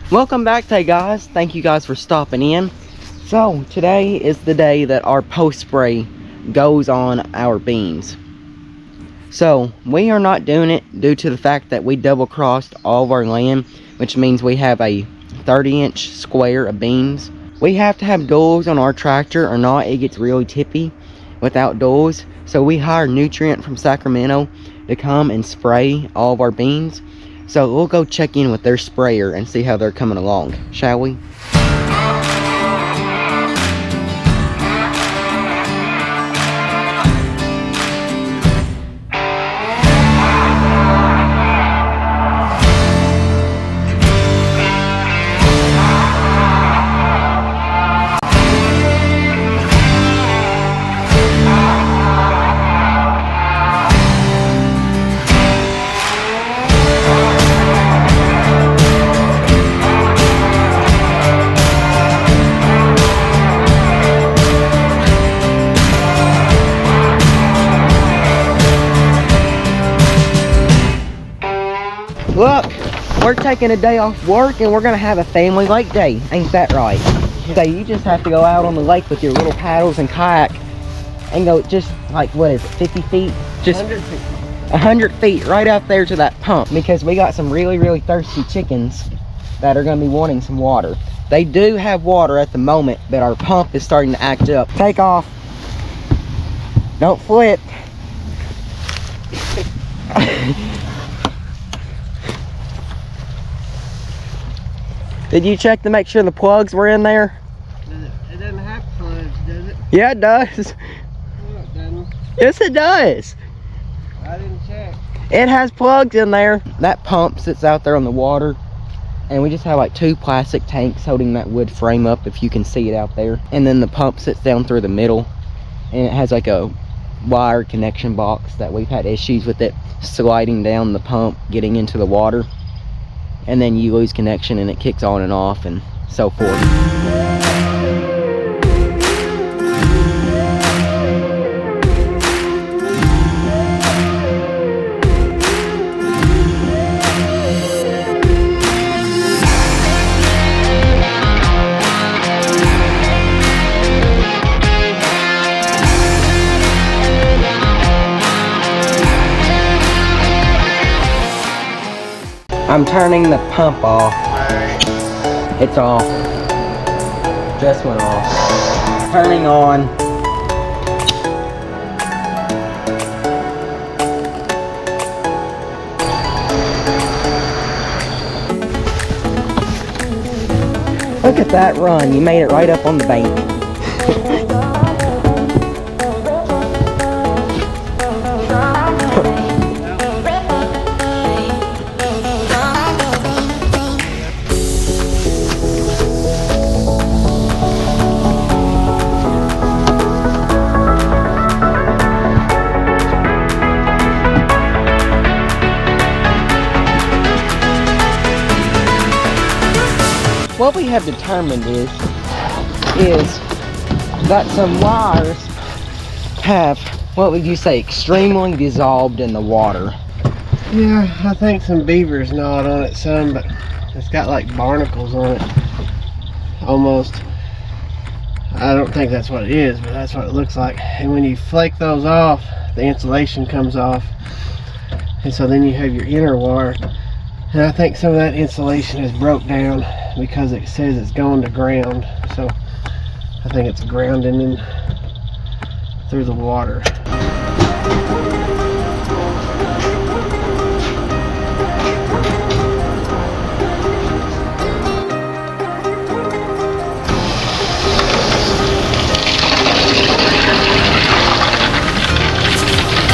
Welcome back today, guys. Thank you guys for stopping in. So today is the day that our post spray goes on our beans. So we are not doing it due to the fact that we double crossed all of our land, which means we have a 30-inch square of beans. We have to have duals on our tractor or not it gets really tippy without duals. So we hired Nutrient from Sacramento to come and spray all of our beans. So we'll go check in with their sprayer and see how they're coming along, shall we? Look, we're taking a day off work and we're gonna have a family lake day. Ain't that right? So you just have to go out on the lake with your little paddles and kayak and go just like, what is it, 50 feet? Just 100 feet. 100 feet right out there to that pump, because we got some really thirsty chickens that are gonna be wanting some water. They do have water at the moment, but our pump is starting to act up. Take off. Don't flip. Did you check to make sure the plugs were in there? It doesn't have plugs, does it? Yeah, it does. No, it doesn't. Yes, it does. I didn't check. It has plugs in there. That pump sits out there on the water, and we just have like 2 plastic tanks holding that wood frame up, if you can see it out there. And then the pump sits down through the middle, and it has like a wire connection box that we've had issues with it sliding down the pump, getting into the water. And then you lose connection and it kicks on and off and so forth. I'm turning the pump off. It's off. Just went off. Turning on. Look at that run. You made it right up on the bank. What we have determined is that some wires have, what would you say, extremely dissolved in the water. Yeah, I think some beavers gnawed on it some, but it's got like barnacles on it. Almost. I don't think that's what it is, but that's what it looks like. And when you flake those off, the insulation comes off. And so then you have your inner wire. And I think some of that insulation has broke down because it says it's going to ground. So I think it's grounding in through the water.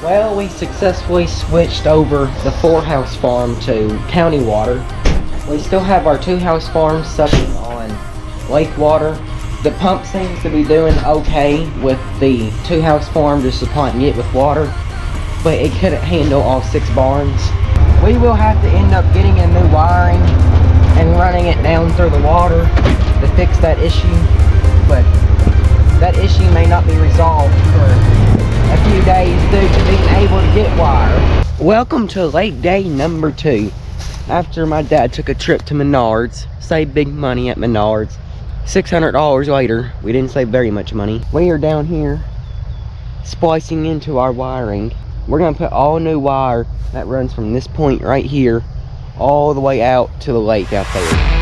Well, we successfully switched over the 4-house farm to county water. We still have our 2-house farm sucking on lake water. The pump seems to be doing okay with the 2-house farm, just supplying it with water, but it couldn't handle all 6 barns. We will have to end up getting a new wiring and running it down through the water to fix that issue, but that issue may not be resolved for a few days due to being able to get wire. Welcome to lake day number 2. after my dad took a trip to Menards, saved big money at Menards. $600 later, we didn't save very much money. We are down here splicing into our wiring. We're gonna put all new wire that runs from this point right here all the way out to the lake out there.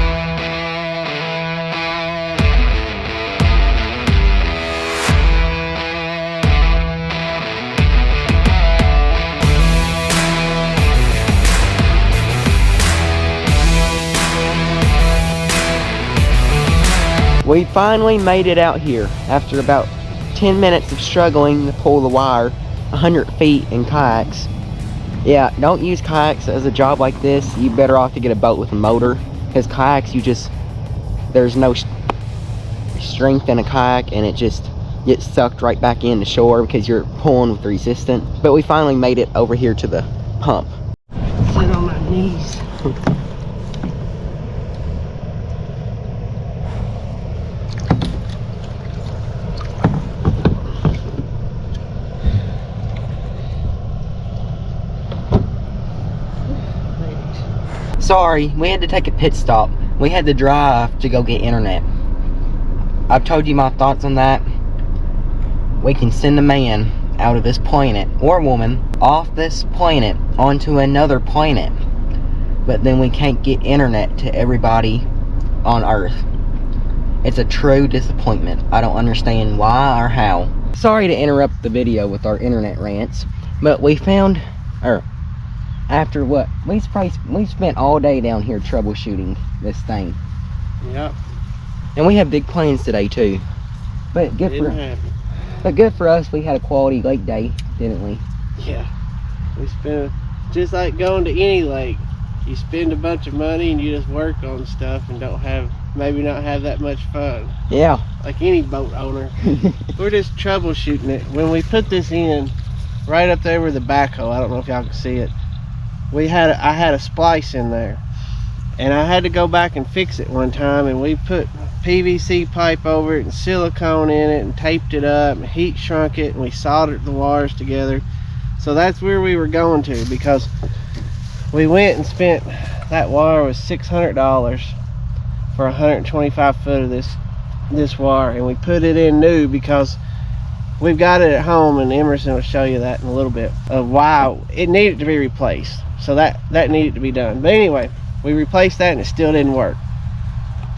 We finally made it out here after about 10 minutes of struggling to pull the wire 100 feet in kayaks. Yeah, don't use kayaks as a job like this. You better off to get a boat with a motor, because kayaks, there's no strength in a kayak, and it just gets sucked right back into shore because you're pulling with resistance. But we finally made it over here to the pump. Sit on my knees. Sorry, we had to take a pit stop. We had to drive to go get internet. I've told you my thoughts on that. We can send a man out of this planet, or a woman, off this planet onto another planet, but then we can't get internet to everybody on Earth. It's a true disappointment. I don't understand why or how. Sorry to interrupt the video with our internet rants, but we found, after what we spent all day down here troubleshooting this thing. Yep. And we have big plans today too. But good for us, we had a quality lake day, didn't we? Yeah. We spent, just like going to any lake, you spend a bunch of money and you just work on stuff and maybe not have that much fun. Yeah. Like any boat owner. We're just troubleshooting it. When we put this in, right up there with the backhoe, I don't know if y'all can see it, I had a splice in there, and I had to go back and fix it one time, and we put PVC pipe over it and silicone in it and taped it up and heat shrunk it, and we soldered the wires together. So that's where we were going to, because we went and spent, that wire was $600 for 125 foot of this wire, and we put it in new because we've got it at home, and Emerson will show you that in a little bit of why it needed to be replaced. So that needed to be done. But anyway, we replaced that and it still didn't work.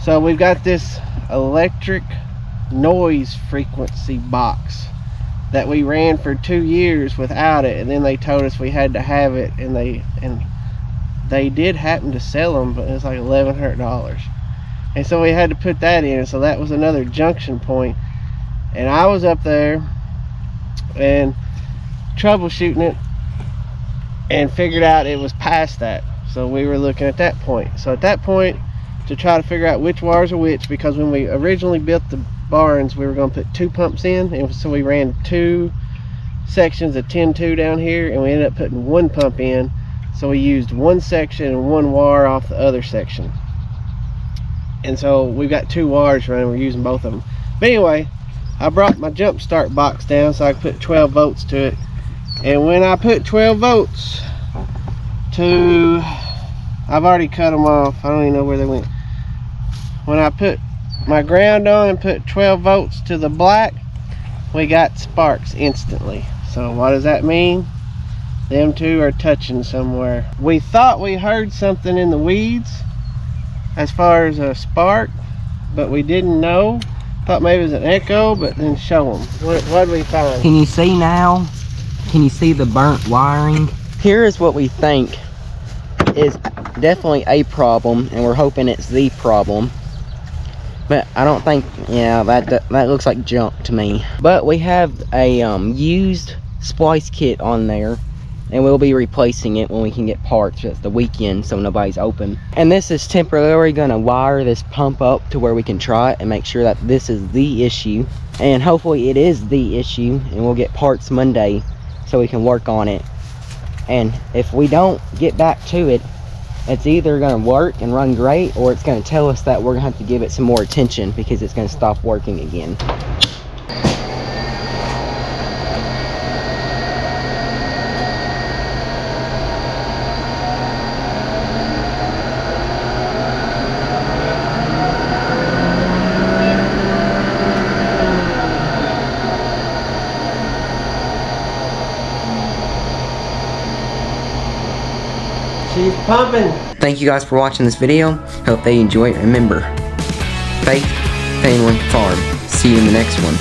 So we've got this electric noise frequency box that we ran for 2 years without it, and then they told us we had to have it, and they did happen to sell them, but it was like $1,100. And so we had to put that in, so that was another junction point. And I was up there and troubleshooting it and figured out it was past that. So we were looking at that point. So at that point, to try to figure out which wires are which, because when we originally built the barns, we were going to put 2 pumps in, and so we ran 2 sections of 10-2 down here, and we ended up putting 1 pump in. So we used 1 section and 1 wire off the other section. And so we've got 2 wires running, we're using both of them. But anyway, I brought my jump start box down so I could put 12 volts to it. And when I put 12 volts to, I've already cut them off, I don't even know where they went. When I put my ground on and put 12 volts to the black, we got sparks instantly. So what does that mean? Them two are touching somewhere. We thought we heard something in the weeds as far as a spark, but we didn't know. Thought maybe it was an echo, but then show them. What did we find? Can you see now? Can you see the burnt wiring? Here is what we think is definitely a problem, and we're hoping it's the problem. But I don't think, yeah, that looks like junk to me. But we have a used splice kit on there, and we'll be replacing it when we can get parts. It's the weekend, so nobody's open. And this is temporarily gonna wire this pump up to where we can try it and make sure that this is the issue. And hopefully it is the issue, and we'll get parts Monday so we can work on it. And if we don't get back to it, it's either gonna work and run great, or it's gonna tell us that we're gonna have to give it some more attention because it's gonna stop working again. She's pumping. Thank you guys for watching this video. Hope they enjoy it. Remember, faith, family, farm. See you in the next one.